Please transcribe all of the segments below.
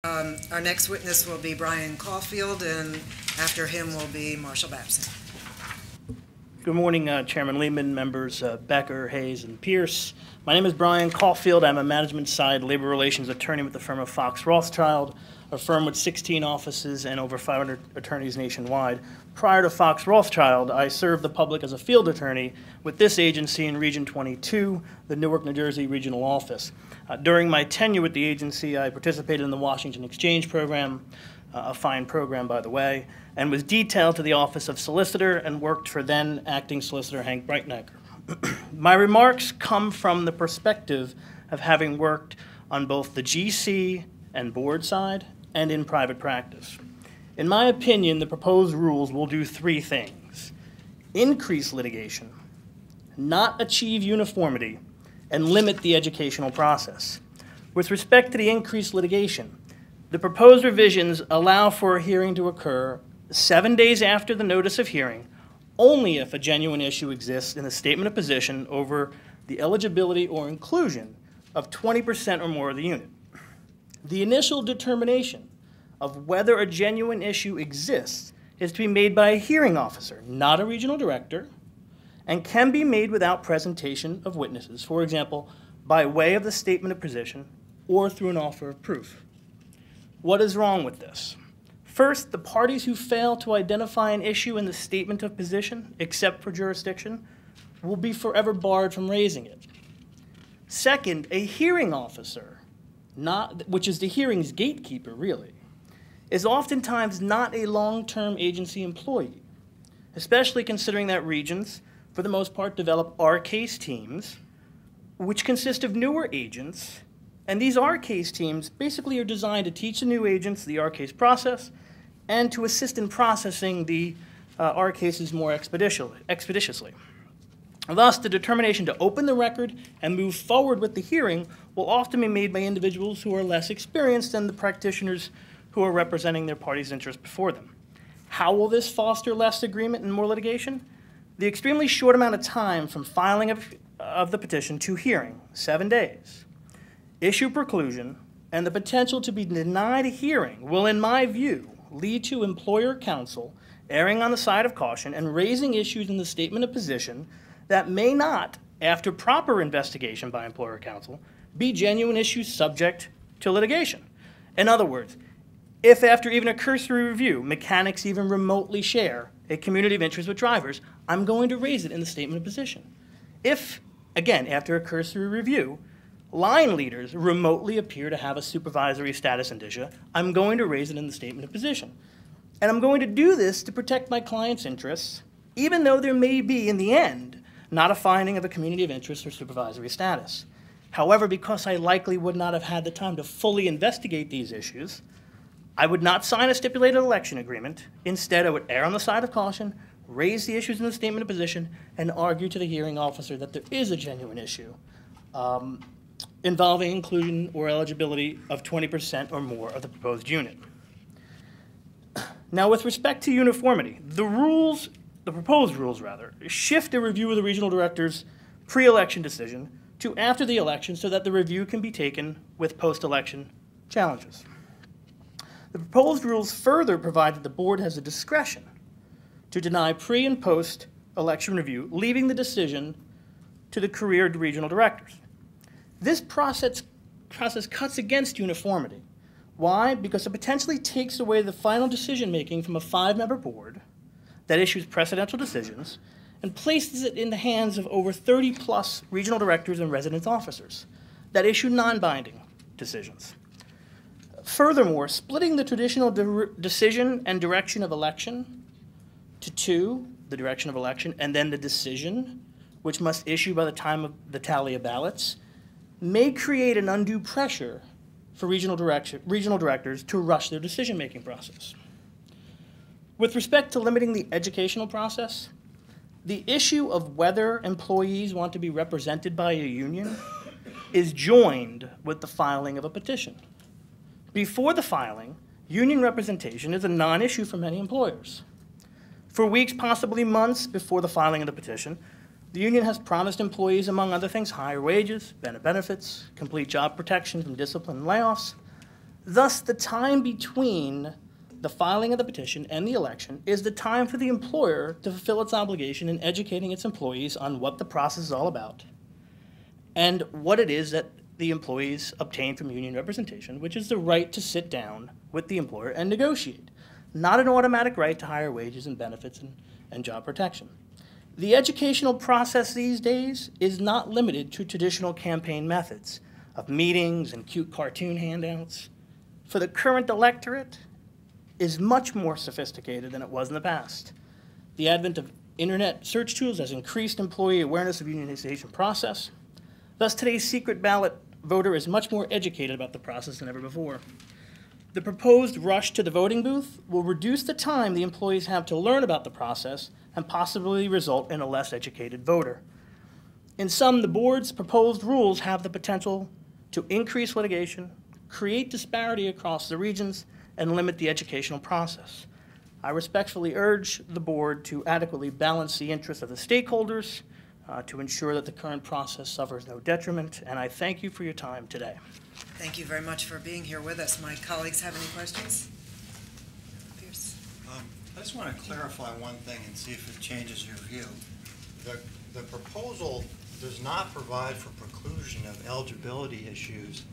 Our next witness will be Brian Caufield, and after him will be Marshall Babson. Good morning, Chairman Lehman, members Becker, Hayes, and Pierce. My name is Brian Caufield. I'm a management-side labor relations attorney with the firm of Fox Rothschild, a firm with 16 offices and over 500 attorneys nationwide. Prior to Fox Rothschild, I served the public as a field attorney with this agency in Region 22, the Newark, New Jersey regional office. During my tenure with the agency, I participated in the Washington Exchange Program, a fine program, by the way, and was detailed to the Office of Solicitor and worked for then Acting Solicitor Hank Breitnecker. My remarks come from the perspective of having worked on both the GC and board side and in private practice. In my opinion, the proposed rules will do three things: increase litigation, not achieve uniformity, and limit the educational process. With respect to the increased litigation, the proposed revisions allow for a hearing to occur 7 days after the notice of hearing, only if a genuine issue exists in the statement of position over the eligibility or inclusion of 20% or more of the unit. The initial determination of whether a genuine issue exists is to be made by a hearing officer, not a regional director, and can be made without presentation of witnesses, for example, by way of the statement of position or through an offer of proof. What is wrong with this? First, the parties who fail to identify an issue in the statement of position, except for jurisdiction, will be forever barred from raising it. Second, a hearing officer, which is the hearing's gatekeeper, really, is oftentimes not a long-term agency employee, especially considering that regions, for the most part, develop R-case teams, which consist of newer agents, and these R-case teams basically are designed to teach the new agents the R-case process and to assist in processing the R-cases more expeditiously. Thus, the determination to open the record and move forward with the hearing will often be made by individuals who are less experienced than the practitioners who are representing their party's interests before them. How will this foster less agreement and more litigation? The extremely short amount of time from filing of the petition to hearing, 7 days, issue preclusion, and the potential to be denied a hearing will, in my view, lead to employer counsel erring on the side of caution and raising issues in the statement of position that may not, after proper investigation by employer counsel, be genuine issues subject to litigation. In other words, if after even a cursory review, mechanics even remotely share a community of interest with drivers, I'm going to raise it in the statement of position. If, again, after a cursory review, line leaders remotely appear to have a supervisory status indicia, I'm going to raise it in the statement of position. And I'm going to do this to protect my client's interests, even though there may be, in the end, not a finding of a community of interest or supervisory status. However, because I likely would not have had the time to fully investigate these issues, I would not sign a stipulated election agreement. Instead, I would err on the side of caution, raise the issues in the statement of position, and argue to the hearing officer that there is a genuine issue involving inclusion or eligibility of 20% or more of the proposed unit. Now, with respect to uniformity, the proposed rules, shift a review of the regional director's pre-election decision to after the election so that the review can be taken with post-election challenges. The proposed rules further provide that the board has the discretion to deny pre- and post-election review, leaving the decision to the career regional directors. This process cuts against uniformity. Why? Because it potentially takes away the final decision-making from a 5-member board that issues precedential decisions and places it in the hands of over 30-plus regional directors and residence officers that issue non-binding decisions. Furthermore, splitting the traditional decision and direction of election to two, the direction of election, and then the decision, which must issue by the time of the tally of ballots, may create an undue pressure for regional directors to rush their decision-making process. With respect to limiting the educational process, the issue of whether employees want to be represented by a union is joined with the filing of a petition. Before the filing, union representation is a non-issue for many employers. For weeks, possibly months before the filing of the petition, the union has promised employees, among other things, higher wages, better benefits, complete job protection from discipline and layoffs. Thus, the time between the filing of the petition and the election is the time for the employer to fulfill its obligation in educating its employees on what the process is all about and what it is that the employees obtain from union representation, which is the right to sit down with the employer and negotiate, not an automatic right to higher wages and benefits and job protection. The educational process these days is not limited to traditional campaign methods of meetings and cute cartoon handouts. For the current electorate, is much more sophisticated than it was in the past. The advent of internet search tools has increased employee awareness of unionization process. Thus, today's secret ballot voter is much more educated about the process than ever before. The proposed rush to the voting booth will reduce the time the employees have to learn about the process and possibly result in a less educated voter. In sum, the board's proposed rules have the potential to increase litigation, create disparity across the regions, and limit the educational process. I respectfully urge the board to adequately balance the interests of the stakeholders to ensure that the current process suffers no detriment, and I thank you for your time today. Thank you very much for being here with us. My colleagues have any questions? Pierce. I just want to clarify one thing and see if it changes your view. The proposal does not provide for preclusion of eligibility issues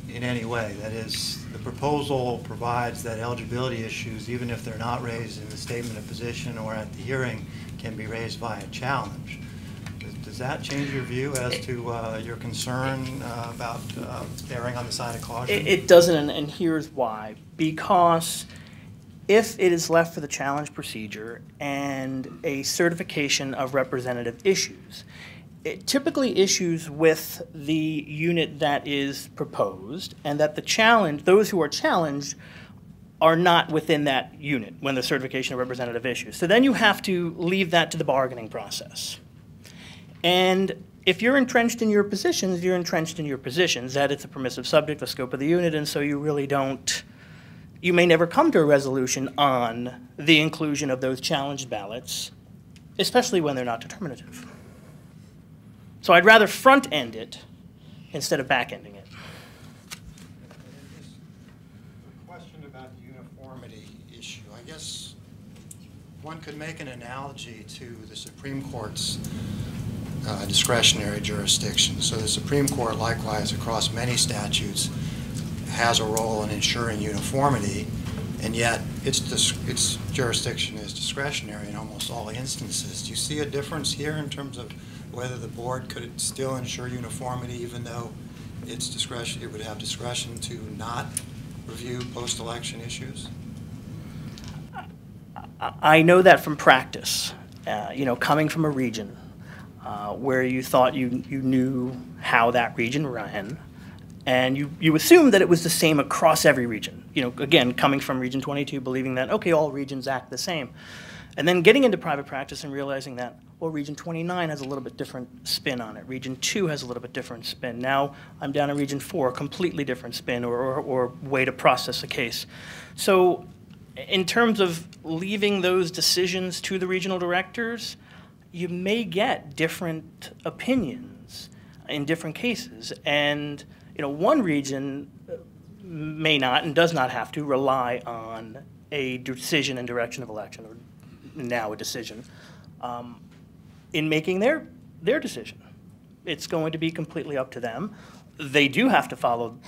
in any way. That is, the proposal provides that eligibility issues, even if they're not raised in the statement of position or at the hearing, can be raised by a challenge. Does that change your view as to your concern about erring on the side of caution? It doesn't, and here's why. Because if it is left for the challenge procedure and a certification of representative issues, it typically issues with the unit that is proposed, and that those who are challenged are not within that unit when the certification of representative issues. So then you have to leave that to the bargaining process. And if you're entrenched in your positions, you're entrenched in your positions, that it's a permissive subject, the scope of the unit, and so you really don't, you may never come to a resolution on the inclusion of those challenged ballots, especially when they're not determinative. So I'd rather front-end it instead of back-ending it. A question about the uniformity issue. I guess one could make an analogy to the Supreme Court's discretionary jurisdiction. So the Supreme Court, likewise, across many statutes, has a role in ensuring uniformity, and yet its jurisdiction is discretionary in almost all instances. Do you see a difference here in terms of whether the board could still ensure uniformity even though its discretion, it would have discretion to not review post-election issues? I know that from practice, coming from a region where you thought you knew how that region ran, and you assumed that it was the same across every region. Again, coming from Region 22, believing that, okay, all regions act the same. And then getting into private practice and realizing that, well, Region 29 has a little bit different spin on it. Region 2 has a little bit different spin. Now I'm down in Region 4, a completely different spin or way to process a case. So in terms of leaving those decisions to the regional directors, you may get different opinions in different cases. And one region may not and does not have to rely on a decision and direction of election, or now a decision, in making their decision. It's going to be completely up to them. They do have to follow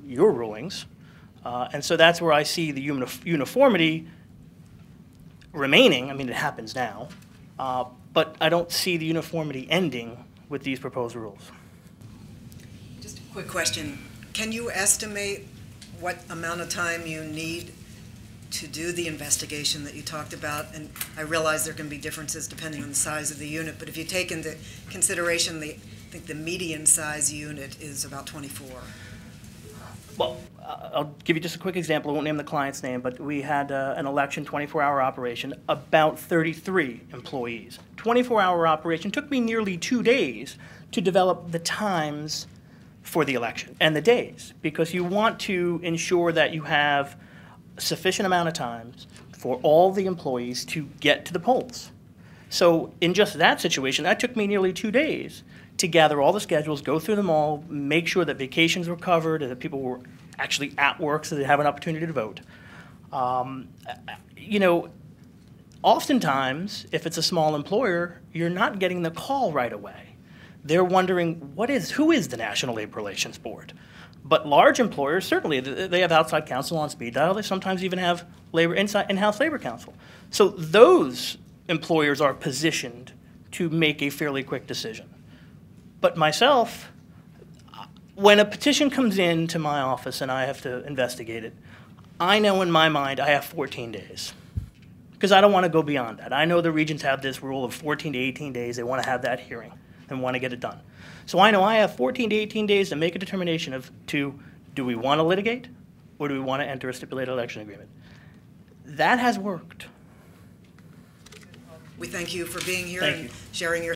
your rulings, and so that's where I see the uniformity remaining. I mean, it happens now, but I don't see the uniformity ending with these proposed rules. Just a quick question. Can you estimate what amount of time you need to do the investigation that you talked about? And I realize there can be differences depending on the size of the unit, but if you take into consideration I think the median size unit is about 24. Well, I'll give you just a quick example. I won't name the client's name, but we had an election 24-hour operation, about 33 employees. 24-hour operation took me nearly 2 days to develop the times for the election and the days, because you want to ensure that you have a sufficient amount of time for all the employees to get to the polls. So in just that situation, that took me nearly 2 days to gather all the schedules, go through them all, make sure that vacations were covered, and that people were actually at work so they have an opportunity to vote. You know, oftentimes, if it's a small employer, you're not getting the call right away. They're wondering, who is the National Labor Relations Board? But large employers, certainly, they have outside counsel on speed dial. They sometimes even have in-house labor counsel. So those employers are positioned to make a fairly quick decision. But myself, when a petition comes into my office and I have to investigate it, I know in my mind I have 14 days. Because I don't want to go beyond that. I know the regions have this rule of 14 to 18 days. They want to have that hearing and want to get it done. So I know I have 14 to 18 days to make a determination do we want to litigate or do we want to enter a stipulated election agreement? That has worked. We thank you for being here Thank and you. sharing your